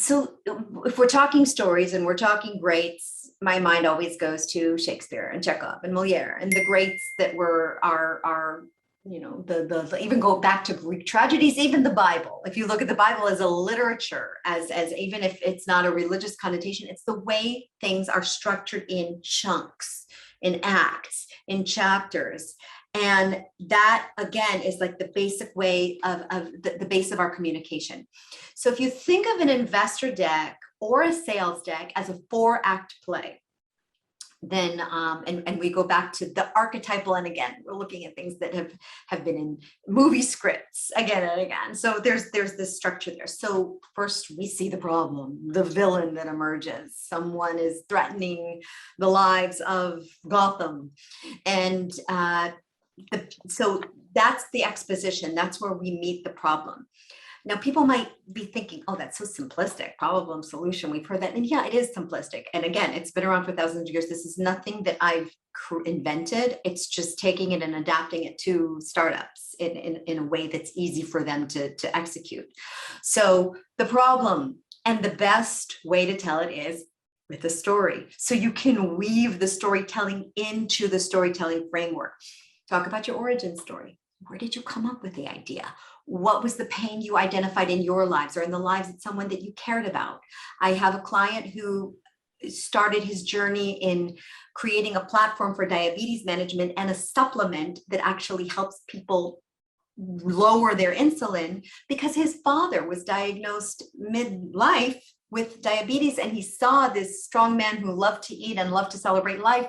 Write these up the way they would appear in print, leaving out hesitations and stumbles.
So if we're talking stories and we're talking greats, my mind always goes to Shakespeare and Chekhov and Moliere and the greats that were our the even go back to Greek tragedies, even the Bible. If you look at the Bible as a literature, as even if it's not a religious connotation, it's the way things are structured in chunks, in acts, in chapters. And that again is like the basic way of the base of our communication. So if you think of an investor deck or a sales deck as a 4-act play, then and we go back to the archetypal, and again we're looking at things that have been in movie scripts again and again. So there's this structure there. So first we see the problem, the villain that emerges. Someone is threatening the lives of Gotham, and so that's the exposition. That's where we meet the problem. Now, people might be thinking, oh, that's so simplistic, problem, solution. We've heard that. And yeah, it is simplistic. And again, it's been around for thousands of years. This is nothing that I've invented. It's just taking it and adapting it to startups in a way that's easy for them to execute. So the problem, and the best way to tell it is with a story. So you can weave the storytelling into the storytelling framework. Talk about your origin story. Where did you come up with the idea? What was the pain you identified in your lives or in the lives of someone that you cared about? I have a client who started his journey in creating a platform for diabetes management and a supplement that actually helps people lower their insulin because his father was diagnosed midlife with diabetes, and he saw this strong man who loved to eat and loved to celebrate life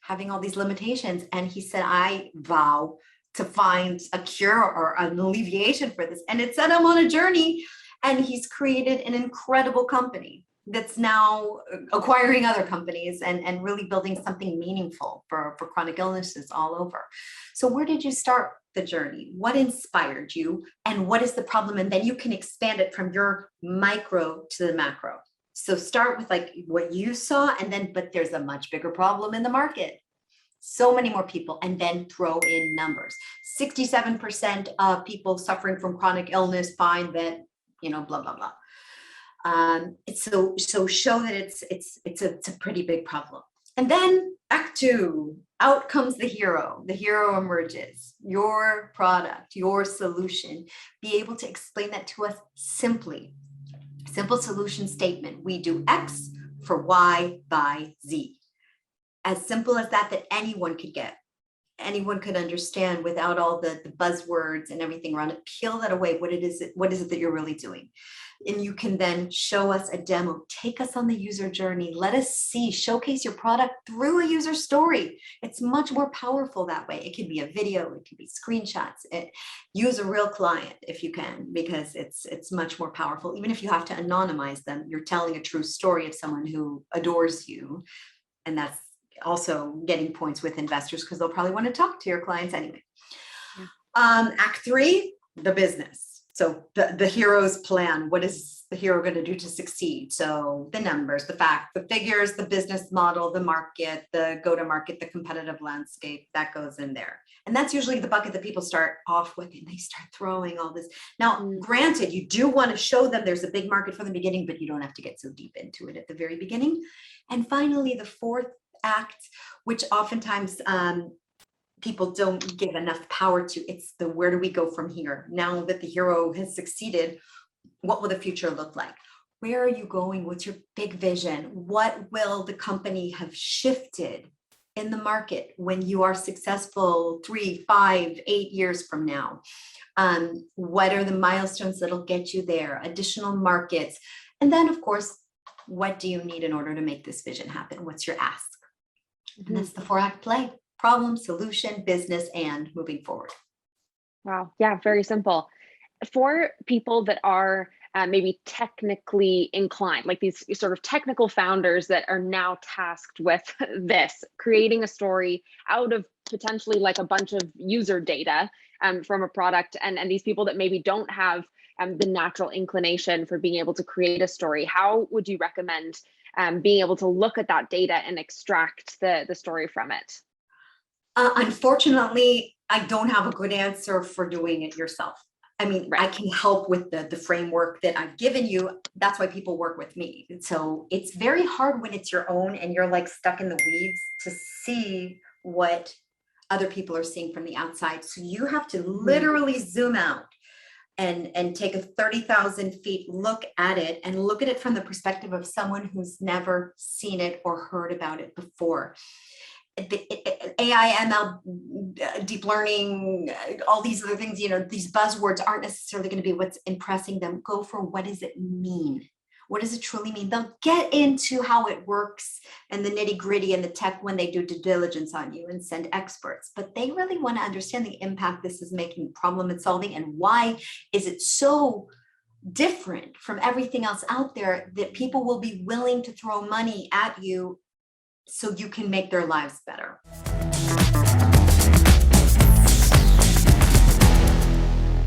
having all these limitations. And he said, I vow to find a cure or an alleviation for this. And it set him on a journey, and he's created an incredible company that's now acquiring other companies and really building something meaningful for chronic illnesses all over. So where did you start the journey? What inspired you? And what is the problem? And then you can expand it from your micro to the macro. So start with like what you saw, and then, but there's a much bigger problem in the market. So many more people, and then throw in numbers. 67% of people suffering from chronic illness find that, blah, blah, blah. So show that it's a pretty big problem. And then act 2, out comes the hero. The hero emerges, your product, your solution. Be able to explain that to us simply. Simple solution statement. We do X for Y by Z. As simple as that anyone could get, anyone could understand without all the buzzwords and everything around it. Peel that away. What is it that you're really doing? And you can then show us a demo, take us on the user journey. Let us see, showcase your product through a user story. It's much more powerful that way. It could be a video, it could be screenshots. Use a real client if you can, because it's much more powerful. Even if you have to anonymize them, you're telling a true story of someone who adores you. And that's also getting points with investors because they'll probably want to talk to your clients anyway. Yeah. Act 3, the business. So the hero's plan. What is the hero going to do to succeed? So the numbers, the facts, the figures, the business model, the market, the go-to-market, the competitive landscape, that goes in there. And that's usually the bucket that people start off with, and they start throwing all this. Now, granted, you do want to show them there's a big market from the beginning, but you don't have to get so deep into it at the very beginning. And finally, the 4th act, which oftentimes people don't give enough power to. It's the where do we go from here? Now that the hero has succeeded, what will the future look like? Where are you going? What's your big vision? What will the company have shifted in the market when you are successful 3, 5, 8 years from now? What are the milestones that'll get you there? Additional markets. And then, of course, what do you need in order to make this vision happen? What's your ask? And that's the 4-act play: problem, solution, business, and moving forward. Wow. Yeah, very simple. For people that are maybe technically inclined, like these sort of technical founders that are now tasked with this, creating a story out of potentially like a bunch of user data from a product, and these people that maybe don't have the natural inclination for being able to create a story, how would you recommend being able to look at that data and extract the story from it? Unfortunately, I don't have a good answer for doing it yourself. I mean, I can help with the framework that I've given you. That's why people work with me. So it's very hard when it's your own and you're like stuck in the weeds to see what other people are seeing from the outside. So you have to literally zoom out and take a 30,000 feet look at it and look at it from the perspective of someone who's never seen it or heard about it before. AI, ML, deep learning, all these other things, you know, these buzzwords aren't necessarily going to be what's impressing them. Go for what does it mean? What does it truly mean? They'll get into how it works and the nitty gritty and the tech when they do due diligence on you and send experts, but they really want to understand the impact this is making, problem and solving, and why is it so different from everything else out there that people will be willing to throw money at you so you can make their lives better.